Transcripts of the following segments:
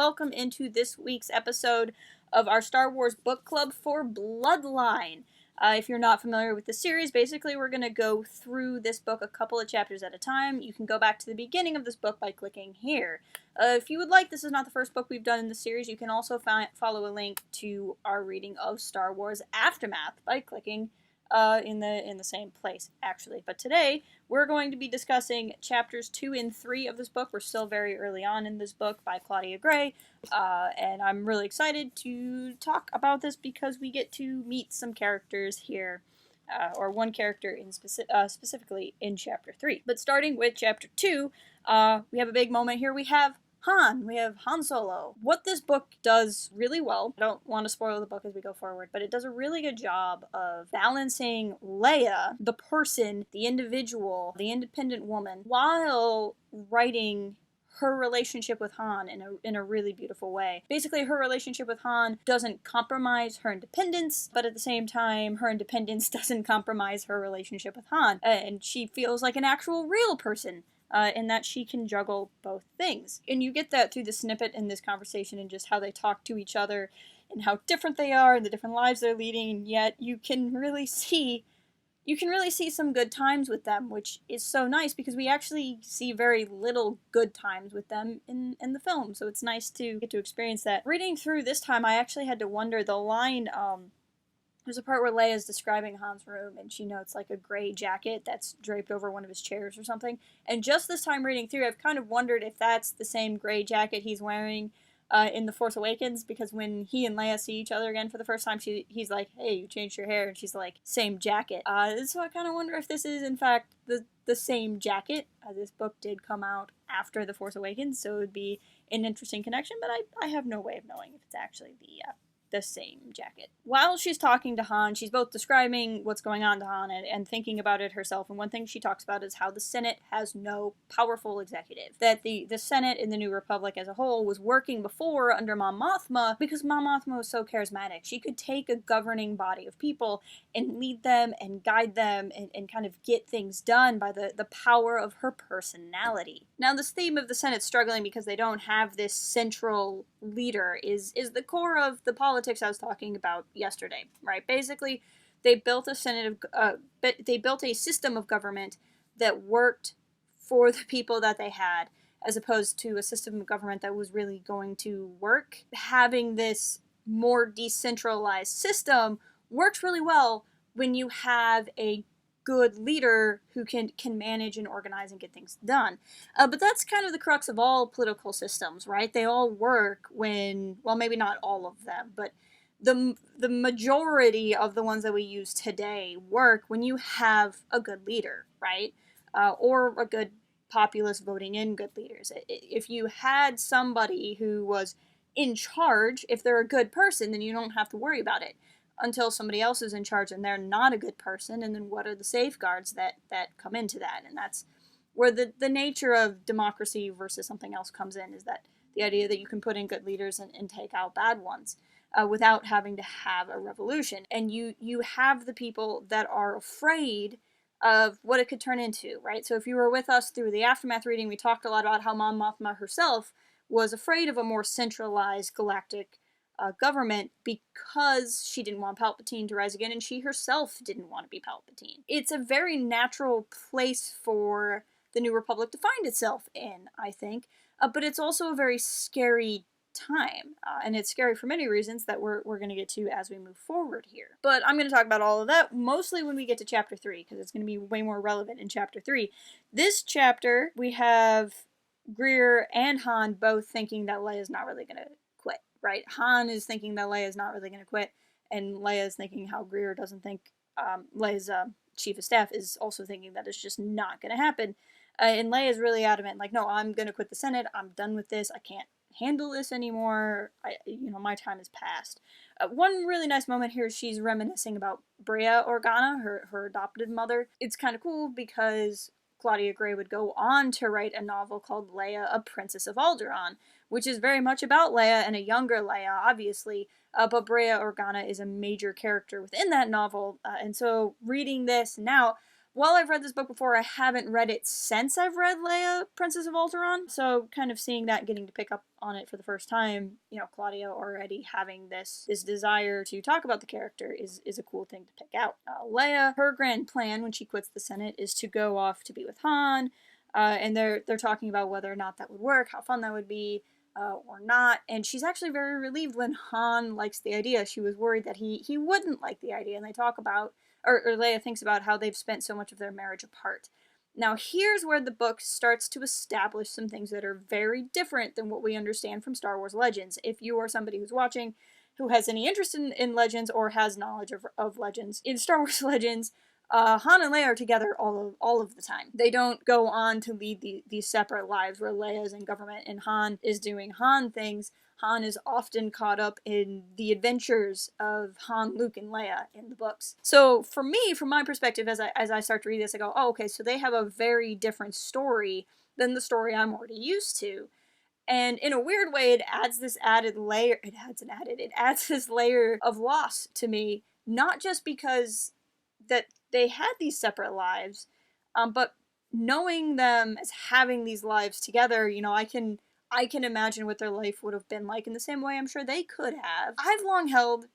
welcome into this week's episode of our Star Wars book club for Bloodline. If you're not familiar with the series, basically we're going to go through this book a couple of chapters at a time. You can go back to the beginning of this book by clicking here. If you would like, this is not the first book we've done in the series, you can also follow a link to our reading of Star Wars Aftermath by clicking in the same place, actually. But today, we're going to be discussing chapters 2 and 3 of this book. We're still very early on in this book by Claudia Gray, and I'm really excited to talk about this because we get to meet some characters here, or one character in specifically in chapter 3. But starting with chapter 2, we have a big moment here. We have Han Solo. What this book does really well, I don't want to spoil the book as we go forward, but it does a really good job of balancing Leia, the person, the individual, the independent woman, while writing her relationship with Han in a really beautiful way. Basically, her relationship with Han doesn't compromise her independence, but at the same time, her independence doesn't compromise her relationship with Han. And she feels like an actual real person. In that she can juggle both things. And you get that through the snippet in this conversation and just how they talk to each other and how different they are and the different lives they're leading, and yet you can really see some good times with them, which is so nice because we actually see very little good times with them in the film, so it's nice to get to experience that. Reading through this time, I actually had to wonder the line, there's a part where Leia's describing Han's room, and she notes like a gray jacket that's draped over one of his chairs or something. And just this time reading through, I've kind of wondered if that's the same gray jacket he's wearing in The Force Awakens, because when he and Leia see each other again for the first time, he's like, "Hey, you changed your hair," and she's like, "Same jacket." So I kind of wonder if this is in fact the same jacket. This book did come out after The Force Awakens, so it would be an interesting connection, but I have no way of knowing if it's actually the same jacket. While she's talking to Han, she's both describing what's going on to Han and thinking about it herself, and one thing she talks about is how the Senate has no powerful executive. That the Senate in the New Republic as a whole was working before under Mom Mothma because Mom Mothma was so charismatic. She could take a governing body of people and lead them and guide them and kind of get things done by the power of her personality. Now, this theme of the Senate struggling because they don't have this central leader is the core of the politics I was talking about yesterday, right? Basically, they built a system of government that worked for the people that they had, as opposed to a system of government that was really going to work. Having this more decentralized system works really well when you have a good leader who can manage and organize and get things done. But that's kind of the crux of all political systems, right? They all work when, well, maybe not all of them, but the majority of the ones that we use today work when you have a good leader, right? Or a good populace voting in good leaders. If you had somebody who was in charge, if they're a good person, then you don't have to worry about it until somebody else is in charge and they're not a good person, and then what are the safeguards that come into that? And that's where the nature of democracy versus something else comes in, is that the idea that you can put in good leaders and take out bad ones without having to have a revolution. And you have the people that are afraid of what it could turn into, right? So if you were with us through the Aftermath reading, we talked a lot about how Mom Mothma herself was afraid of a more centralized galactic government because she didn't want Palpatine to rise again, and she herself didn't want to be Palpatine. It's a very natural place for the New Republic to find itself in, I think, but it's also a very scary time, and it's scary for many reasons that we're going to get to as we move forward here. But I'm going to talk about all of that mostly when we get to chapter 3, because it's going to be way more relevant in chapter 3. This chapter, we have Greer and Han both thinking that Leia's not really going to quit, right? Han is thinking that Leia's not really going to quit, and Leia's thinking how Greer doesn't think, Leia's chief of staff is also thinking that it's just not going to happen. And Leia's really adamant, like, no, I'm going to quit the Senate, I'm done with this, I can't handle this anymore, my time is past. One really nice moment here, she's reminiscing about Brea Organa, her adopted mother. It's kind of cool because Claudia Gray would go on to write a novel called Leia, a Princess of Alderaan, which is very much about Leia and a younger Leia, obviously, but Brea Organa is a major character within that novel, and so reading this now, While I've read this book before, I haven't read it since I've read Leia, Princess of Alderaan. So kind of seeing that, getting to pick up on it for the first time, Claudia already having this desire to talk about the character is a cool thing to pick out. Leia, her grand plan when she quits the Senate is to go off to be with Han, and they're talking about whether or not that would work, how fun that would be, or not. And she's actually very relieved when Han likes the idea. She was worried that he wouldn't like the idea, and they talk about, or Leia thinks about how they've spent so much of their marriage apart. Now, here's where the book starts to establish some things that are very different than what we understand from Star Wars Legends. If you are somebody who's watching who has any interest in Legends or has knowledge of Legends, in Star Wars Legends, Han and Leia are together all of the time. They don't go on to lead these separate lives where Leia's in government and Han is doing Han things. Han is often caught up in the adventures of Han, Luke, and Leia in the books. So for me, from my perspective, as I start to read this, I go, oh, okay, so they have a very different story than the story I'm already used to. And in a weird way, it adds this added layer. It adds this layer of loss to me, not just because that they had these separate lives, but knowing them as having these lives together, I can imagine what their life would have been like in the same way I'm sure they could have. I've long held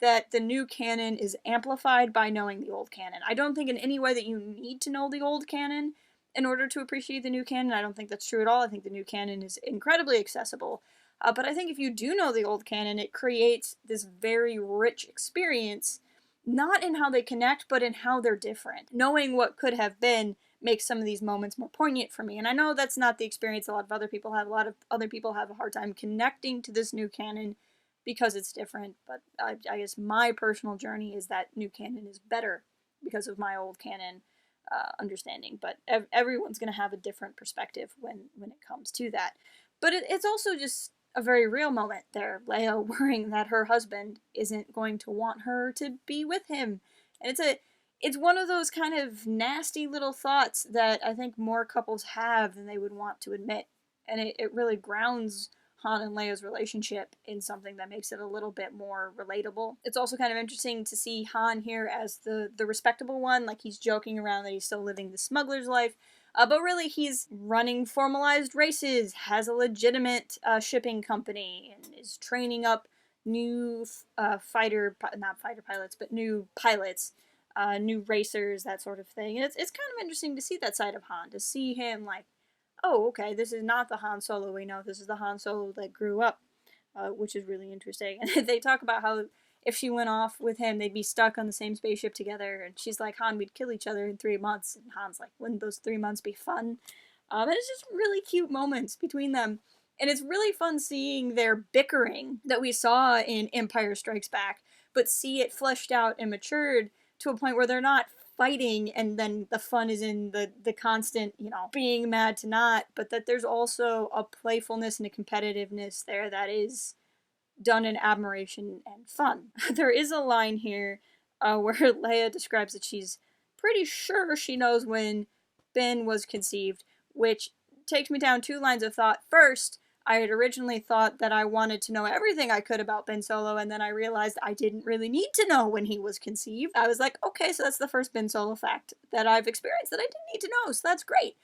that the new canon is amplified by knowing the old canon. I don't think in any way that you need to know the old canon in order to appreciate the new canon. I don't think that's true at all. I think the new canon is incredibly accessible. But I think if you do know the old canon, it creates this very rich experience, not in how they connect, but in how they're different. Knowing what could have been makes some of these moments more poignant for me. And I know that's not the experience a lot of other people have. A lot of other people have a hard time connecting to this new canon because it's different. But I guess my personal journey is that new canon is better because of my old canon understanding. But everyone's going to have a different perspective when it comes to that. But it's also just a very real moment there. Leia worrying that her husband isn't going to want her to be with him. And it's one of those kind of nasty little thoughts that I think more couples have than they would want to admit. And it really grounds Han and Leia's relationship in something that makes it a little bit more relatable. It's also kind of interesting to see Han here as the respectable one, like he's joking around that he's still living the smuggler's life, but really he's running formalized races, has a legitimate shipping company, and is training up new not fighter pilots, but new pilots, new racers, that sort of thing. And it's kind of interesting to see that side of Han, to see him like, oh, okay, this is not the Han Solo we know, this is the Han Solo that grew up, which is really interesting. And they talk about how if she went off with him, they'd be stuck on the same spaceship together, and she's like, Han, we'd kill each other in 3 months, and Han's like, wouldn't those 3 months be fun? And it's just really cute moments between them, and it's really fun seeing their bickering that we saw in Empire Strikes Back, but see it fleshed out and matured to a point where they're not fighting and then the fun is in the constant, being mad to not, but that there's also a playfulness and a competitiveness there that is done in admiration and fun. There is a line here where Leia describes that she's pretty sure she knows when Ben was conceived, which takes me down 2 lines of thought. First, I had originally thought that I wanted to know everything I could about Ben Solo, and then I realized I didn't really need to know when he was conceived. I was like, okay, so that's the first Ben Solo fact that I've experienced that I didn't need to know, so that's great.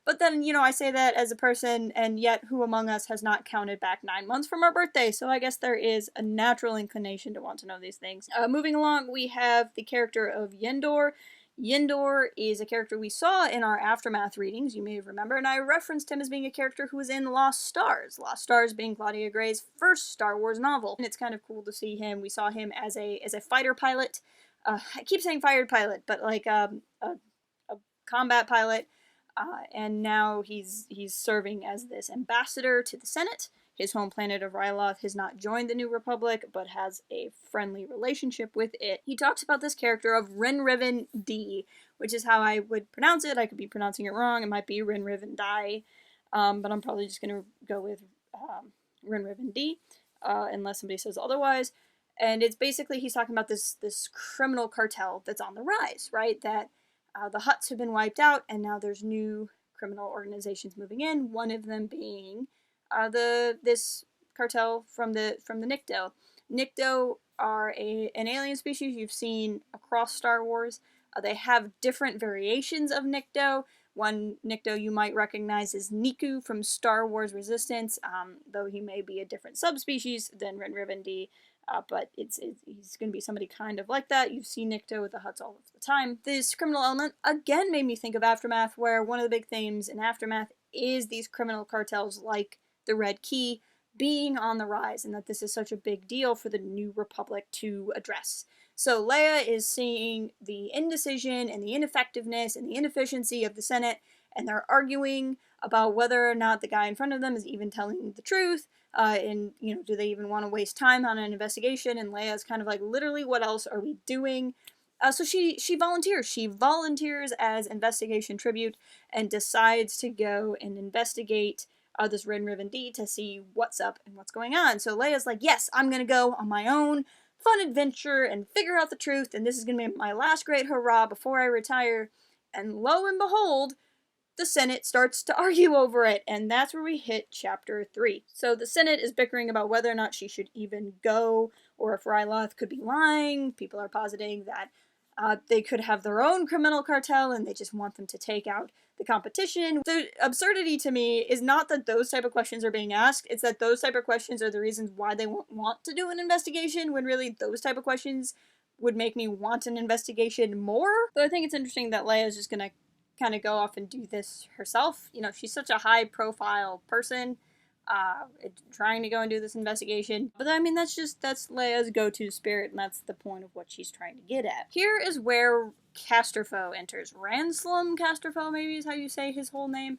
But then, I say that as a person, and yet who among us has not counted back 9 months from our birthday, so I guess there is a natural inclination to want to know these things. Moving along, we have the character of Yendor. Yendor is a character we saw in our Aftermath readings, you may remember, and I referenced him as being a character who was in Lost Stars. Lost Stars being Claudia Gray's first Star Wars novel. And it's kind of cool to see him. We saw him as a fighter pilot. I keep saying fighter pilot, but like a combat pilot. And now he's serving as this ambassador to the Senate. His home planet of Ryloth has not joined the New Republic, but has a friendly relationship with it. He talks about this character of Rinriven D, which is how I would pronounce it. I could be pronouncing it wrong. It might be Rinriven Die, but I'm probably just going to go with Rinriven D, unless somebody says otherwise. And it's basically, he's talking about this criminal cartel that's on the rise, right? That the Hutts have been wiped out, and now there's new criminal organizations moving in. One of them being this cartel from the Nikto. Nikto are an alien species you've seen across Star Wars. They have different variations of Nikto. One Nikto you might recognize is Niku from Star Wars Resistance, though he may be a different subspecies than Ren Riven D. But he's going to be somebody kind of like that. You see Nikto with the Hutts all of the time. This criminal element, again, made me think of Aftermath, where one of the big themes in Aftermath is these criminal cartels like the Red Key being on the rise, and that this is such a big deal for the New Republic to address. So Leia is seeing the indecision and the ineffectiveness and the inefficiency of the Senate, and they're arguing about whether or not the guy in front of them is even telling the truth, and, do they even want to waste time on an investigation? And Leia's kind of like, literally, what else are we doing? So she volunteers. She volunteers as investigation tribute and decides to go and investigate this Ren Riven D to see what's up and what's going on. So Leia's like, yes, I'm going to go on my own fun adventure and figure out the truth, and this is going to be my last great hurrah before I retire. And lo and behold, the Senate starts to argue over it, and that's where we hit chapter 3. So the Senate is bickering about whether or not she should even go, or if Ryloth could be lying. People are positing that they could have their own criminal cartel, and they just want them to take out the competition. The absurdity to me is not that those type of questions are being asked, it's that those type of questions are the reasons why they won't want to do an investigation, when really those type of questions would make me want an investigation more. But I think it's interesting that Leia's just gonna kind of go off and do this herself. She's such a high profile person, trying to go and do this investigation. But I mean, that's Leia's go-to spirit, and that's the point of what she's trying to get at. Here is where Casterfoe enters. Ranslum Casterfoe, maybe is how you say his whole name.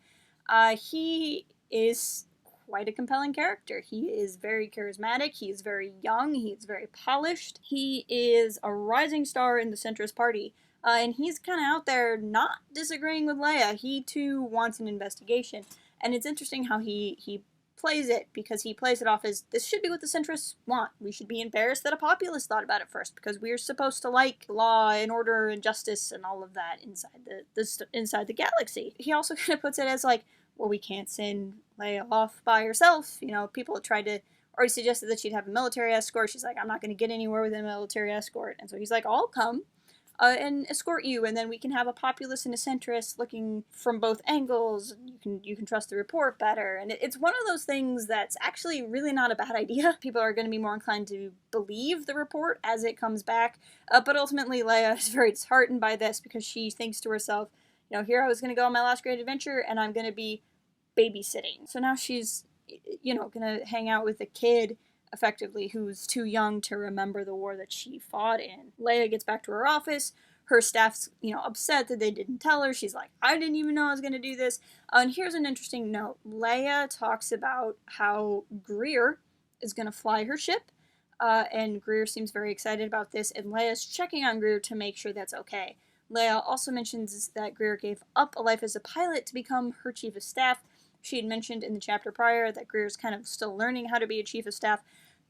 He is quite a compelling character. He is very charismatic, he is very young, he is very polished. He is a rising star in the centrist party. And he's kind of out there not disagreeing with Leia. He too wants an investigation. And it's interesting how he plays it, because he plays it off as, this should be what the centrists want. We should be embarrassed that a populace thought about it first, because we're supposed to like law and order and justice and all of that inside the galaxy. He also kind of puts it as like, well, we can't send Leia off by herself. People have tried to, or he suggested that she'd have a military escort. She's like, I'm not going to get anywhere with a military escort. And so he's like, I'll come and escort you, and then we can have a populace and a centrist looking from both angles. You can trust the report better, and it's one of those things that's actually really not a bad idea. People are going to be more inclined to believe the report as it comes back, but ultimately Leia is very disheartened by this, because she thinks to herself, here I was going to go on my last great adventure, and I'm going to be babysitting. So now she's, going to hang out with a kid, effectively, who's too young to remember the war that she fought in. Leia gets back to her office. Her staff's, upset that they didn't tell her. She's like, I didn't even know I was going to do this. And here's an interesting note. Leia talks about how Greer is going to fly her ship, and Greer seems very excited about this, and Leia's checking on Greer to make sure that's okay. Leia also mentions that Greer gave up a life as a pilot to become her chief of staff. She had mentioned in the chapter prior that Greer's kind of still learning how to be a chief of staff.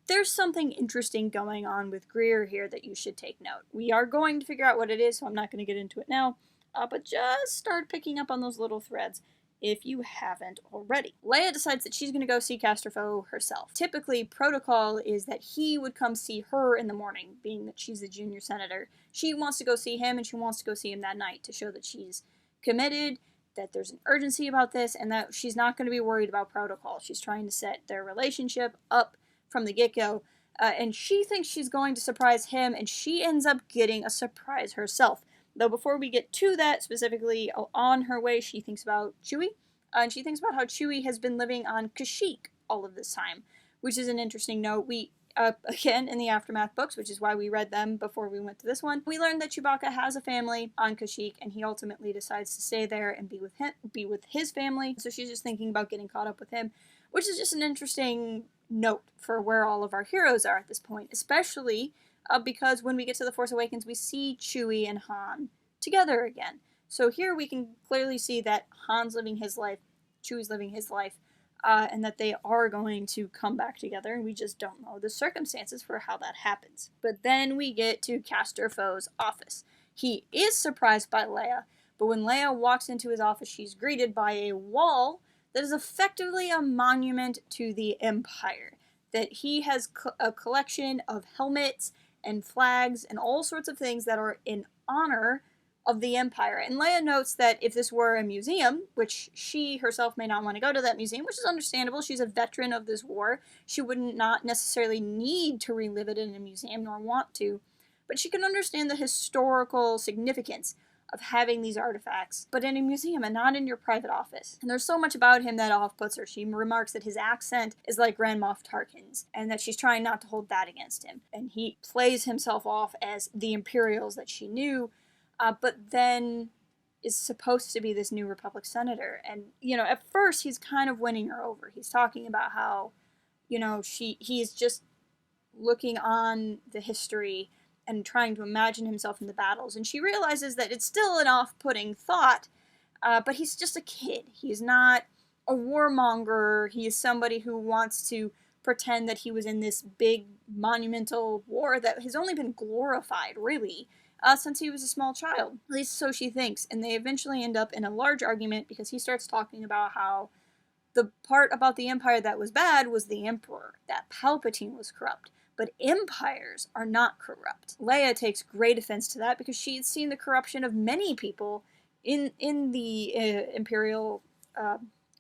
There's something interesting going on with Greer here that you should take note. We are going to figure out what it is, so I'm not going to get into it now, but just start picking up on those little threads if you haven't already. Leia decides that she's going to go see Casterfoe herself. Typically, protocol is that he would come see her in the morning, being that she's the junior senator. She wants to go see him, and she wants to go see him that night to show that she's committed, that there's an urgency about this, and that she's not going to be worried about protocol. She's trying to set their relationship up from the get-go, and she thinks she's going to surprise him, and she ends up getting a surprise herself. Though before we get to that, specifically on her way, she thinks about Chewie, and she thinks about how Chewie has been living on Kashyyyk all of this time, which is an interesting note. We, again, in the Aftermath books, which is why we read them before we went to this one, we learned that Chewbacca has a family on Kashyyyk, and he ultimately decides to stay there and be with his family. So she's just thinking about getting caught up with him, which is just an interesting note for where all of our heroes are at this point, especially because when we get to The Force Awakens, we see Chewie and Han together again. So here we can clearly see that Han's living his life, Chewie's living his life, and that they are going to come back together, and we just don't know the circumstances for how that happens. But then we get to Casterfoe's office. He is surprised by Leia, but when Leia walks into his office, she's greeted by a wall that is effectively a monument to the Empire. That he has a collection of helmets and flags and all sorts of things that are in honor of the Empire. And Leia notes that if this were a museum, which she herself may not want to go to that museum, which is understandable, she's a veteran of this war, she wouldn't not necessarily need to relive it in a museum, nor want to, but she can understand the historical significance of having these artifacts, but in a museum and not in your private office. And there's so much about him that off-puts her. She remarks that his accent is like Grand Moff Tarkin's, and that she's trying not to hold that against him. And he plays himself off as the Imperials that she knew, but then is supposed to be this New Republic senator. And, you know, at first he's kind of winning her over. He's talking about how, you know, he's just looking on the history and trying to imagine himself in the battles. And she realizes that it's still an off-putting thought, but he's just a kid. He's not a warmonger. He is somebody who wants to pretend that he was in this big, monumental war that has only been glorified, really, since he was a small child. At least so she thinks. And they eventually end up in a large argument because he starts talking about how the part about the Empire that was bad was the Emperor, that Palpatine was corrupt. But empires are not corrupt. Leia takes great offense to that because she had seen the corruption of many people in the Imperial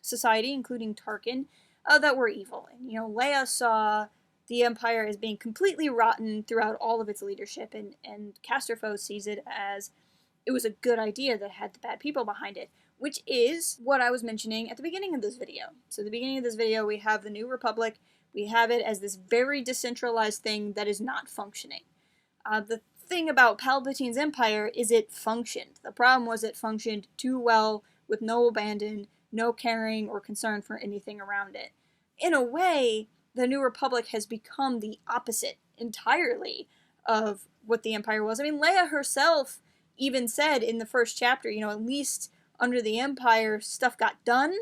society, including Tarkin, that were evil. And, you know, Leia saw the Empire as being completely rotten throughout all of its leadership, and Casterfo sees it as it was a good idea that had the bad people behind it, which is what I was mentioning at the beginning of this video. So at the beginning of this video, we have the New Republic. We have it as this very decentralized thing that is not functioning. The thing about Palpatine's Empire is it functioned. The problem was it functioned too well with no abandon, no caring or concern for anything around it. In a way, the New Republic has become the opposite entirely of what the Empire was. I mean, Leia herself even said in the first chapter, you know, at least under the Empire, stuff got done,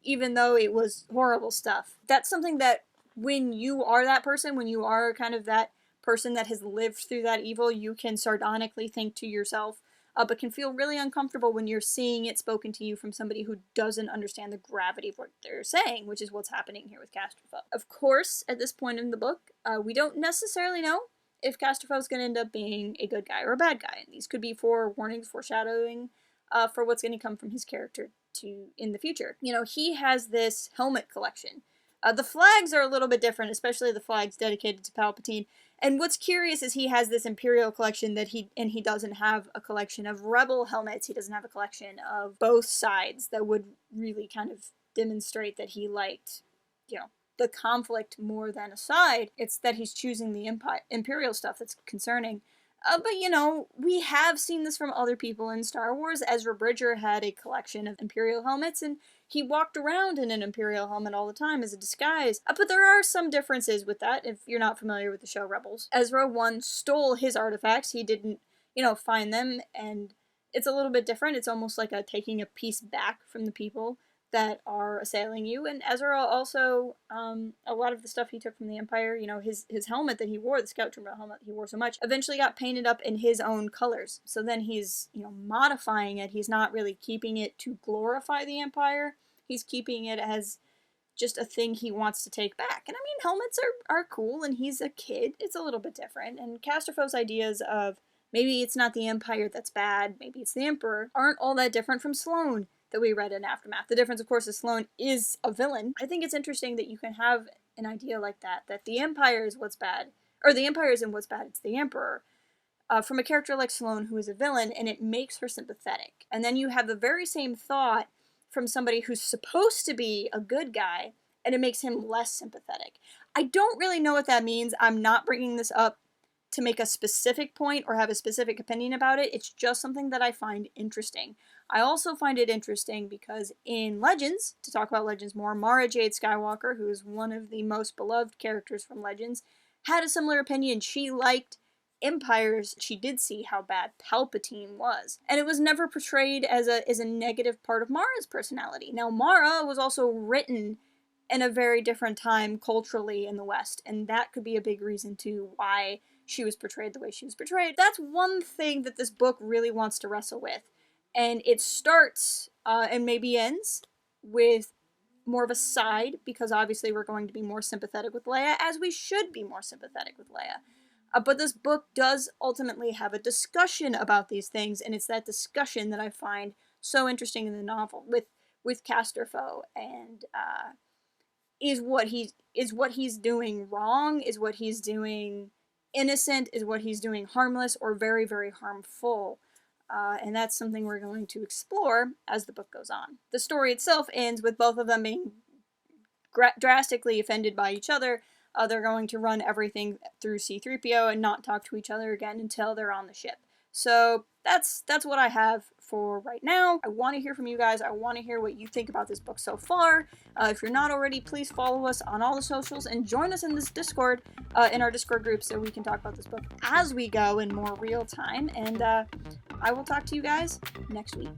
even though it was horrible stuff. That's something that when you are that person, when you are kind of that person that has lived through that evil, you can sardonically think to yourself, but can feel really uncomfortable when you're seeing it spoken to you from somebody who doesn't understand the gravity of what they're saying, which is what's happening here with Casterfo. Of course, at this point in the book, we don't necessarily know if Casterfo is going to end up being a good guy or a bad guy. And these could be forewarnings, foreshadowing for what's going to come from his character in the future. You know, he has this helmet collection. The flags are a little bit different, especially the flags dedicated to Palpatine. And what's curious is he has this Imperial collection that he doesn't have a collection of Rebel helmets. He doesn't have a collection of both sides that would really kind of demonstrate that he liked, you know, the conflict more than a side. It's that he's choosing the Imperial stuff that's concerning. But, you know, we have seen this from other people in Star Wars. Ezra Bridger had a collection of Imperial helmets, and he walked around in an Imperial helmet all the time as a disguise. But there are some differences with that, if you're not familiar with the show Rebels. Ezra, one, stole his artifacts. He didn't, you know, find them, and it's a little bit different. It's almost like taking a piece back from the people that are assailing you. And Ezra also, a lot of the stuff he took from the Empire, you know, his helmet that he wore, the Scout Trooper helmet he wore so much, eventually got painted up in his own colors. So then he's, you know, modifying it. He's not really keeping it to glorify the Empire. He's keeping it as just a thing he wants to take back. And I mean, helmets are cool, and he's a kid. It's a little bit different. And Casterfo's ideas of maybe it's not the Empire that's bad, maybe it's the Emperor, aren't all that different from Sloane that we read in Aftermath. The difference, of course, is Sloane is a villain. I think it's interesting that you can have an idea like that the Empire is what's bad, or the Empire isn't what's bad, it's the Emperor, from a character like Sloane who is a villain, and it makes her sympathetic. And then you have the very same thought from somebody who's supposed to be a good guy, and it makes him less sympathetic. I don't really know what that means. I'm not bringing this up to make a specific point or have a specific opinion about it. It's just something that I find interesting. I also find it interesting because in Legends, to talk about Legends more, Mara Jade Skywalker, who is one of the most beloved characters from Legends, had a similar opinion. She liked Empires. She did see how bad Palpatine was. And it was never portrayed as a negative part of Mara's personality. Now, Mara was also written in a very different time culturally in the West, and that could be a big reason too why she was portrayed the way she was portrayed. That's one thing that this book really wants to wrestle with. And it starts, and maybe ends, with more of a side, because obviously we're going to be more sympathetic with Leia, as we should be more sympathetic with Leia. But this book does ultimately have a discussion about these things, and it's that discussion that I find so interesting in the novel with Casterfoe. And is what he's doing wrong? Is what he's doing innocent? Is what he's doing harmless or very, very harmful? And that's something we're going to explore as the book goes on. The story itself ends with both of them being drastically offended by each other. They're going to run everything through C-3PO and not talk to each other again until they're on the ship. So that's what I have for right now. I want to hear from you guys. I want to hear what you think about this book so far. If you're not already, please follow us on all the socials and join us in this Discord, in our Discord group, so we can talk about this book as we go in more real time. And I will talk to you guys next week.